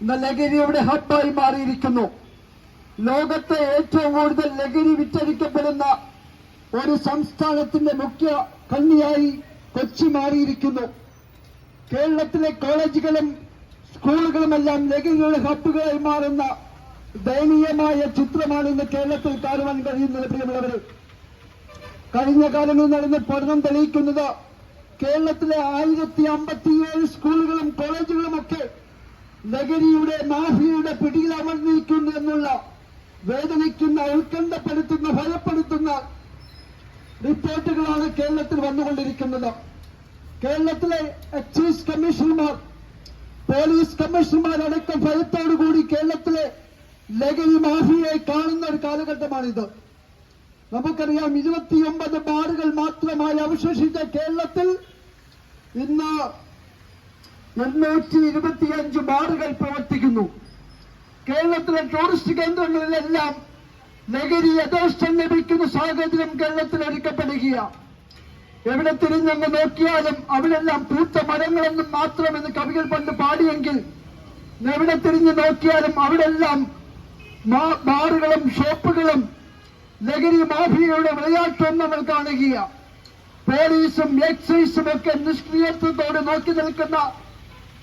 ഇന്ന് ലഹരിയുടെ ഹബ്ബായി മാറിയിരിക്കുന്നു. ലോകത്തെ ഏറ്റവും കൂടുതൽ ലഹരി വിറ്റഴിക്കപ്പെടുന്ന ഒരു സംസ്ഥാനത്തിന്റെ മുഖ്യ കണ്ണിയായി കൊച്ചി മാറിയിരിക്കുന്നു. കേരളത്തിലെ കോളേജുകളും സ്കൂളുകളുമെല്ലാം ലഹരിയുടെ ഹബ്ബുകളായി മാറുന്ന ദയനീയമായ ചിത്രമാണ് ഇന്ന് കേരളത്തിൽ കാണുവാൻ കഴിയുന്നത്. പ്രിയമുള്ളവരെ, കഴിഞ്ഞ കാലങ്ങളിൽ നടന്ന പഠനം തെളിയിക്കുന്നത് കേരളത്തിലെ 1057 സ്കൂളുകളും കോളേജുകളുമൊക്കെ ലഹരിയുടെ മാഫിയയുടെ പിടിയിൽ അമർന്നിരിക്കുന്നു എന്നുള്ള വേദനിക്കുന്ന, ഉത്കണ്ഠപ്പെടുത്തുന്ന, ഭയപ്പെടുത്തുന്ന റിപ്പോർട്ടുകളാണ് കേരളത്തിൽ വന്നുകൊണ്ടിരിക്കുന്നത്. കേരളത്തിലെ എക്സൈസ് കമ്മീഷണർമാർ, പോലീസ് കമ്മീഷണർമാരടക്കം ഭയത്തോടുകൂടി കേരളത്തിലെ ലഹരി മാഫിയയെ കാണുന്ന ഒരു കാലഘട്ടമാണിത്. നമുക്കറിയാം, 29 ബാറുകൾ മാത്രമായി അവശേഷിച്ച കേരളത്തിൽ ഇന്ന് 825 ബാറുകൾ പ്രവർത്തിക്കുന്നു. കേരളത്തിലെ ടൂറിസ്റ്റ് കേന്ദ്രങ്ങളിലെല്ലാം ലഹരി യഥേഷ്ടം ലഭിക്കുന്ന സാഹചര്യം കേരളത്തിൽ ഒരുക്കപ്പെടുകയാണ്. എവിടെ തിരിഞ്ഞെന്ന് നോക്കിയാലും അവിടെല്ലാം പൂത്ത മരങ്ങളെന്നും മാത്രമെന്ന് കവികൾ പണ്ട് പാടിയെങ്കിൽ എവിടെ തിരിഞ്ഞു നോക്കിയാലും അവിടെല്ലാം ബാറുകളും ഷോപ്പുകളും ലഹരി മാഫിയയുടെ വിളയാട്ടം നമ്മൾ കാണുകയാണ്. പോലീസും എക്സൈസും ഒക്കെ നിഷ്ക്രിയത്വത്തോടെ നോക്കി നിൽക്കുന്ന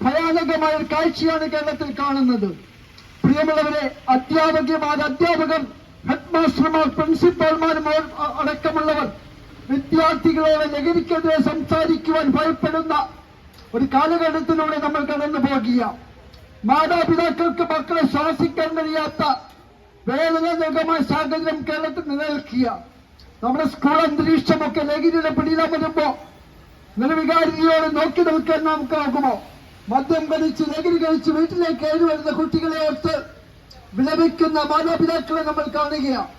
ഭയാനകമായ ഒരു കാഴ്ചയാണ് കേരളത്തിൽ കാണുന്നത്. പ്രിയമുള്ളവരെ, അധ്യാപകർ, ഹെഡ്മാസ്റ്റർമാർ, പ്രിൻസിപ്പാൾമാരും അടക്കമുള്ളവർ വിദ്യാർത്ഥികളോട് ലഹരിക്കെതിരെ സംസാരിക്കുവാൻ ഭയപ്പെടുന്ന ഒരു കാലഘട്ടത്തിലൂടെ നമ്മൾ കടന്നു പോകുക. മാതാപിതാക്കൾക്ക് മക്കളെ ശാസിക്കാൻ കഴിയാത്ത വേദനാജനകമായ സാഹചര്യം കേരളത്തിൽ നിലനിൽക്കുക. നമ്മുടെ സ്കൂൾ അന്തരീക്ഷമൊക്കെ ലഹരിയുടെ പിടിയിലമരുമ്പോ നിർവികാരിയോട് നോക്കി നിൽക്കാൻ നമുക്കാകുമോ? മദ്യം കഴിച്ച് ലഹരി കഴിച്ച് വീട്ടിലേക്ക് ഏഴ് വരുന്ന കുട്ടികളെ ഓർത്ത് വിലപിക്കുന്ന മാതാപിതാക്കളെ നമ്മൾ കാണുകയാണ്.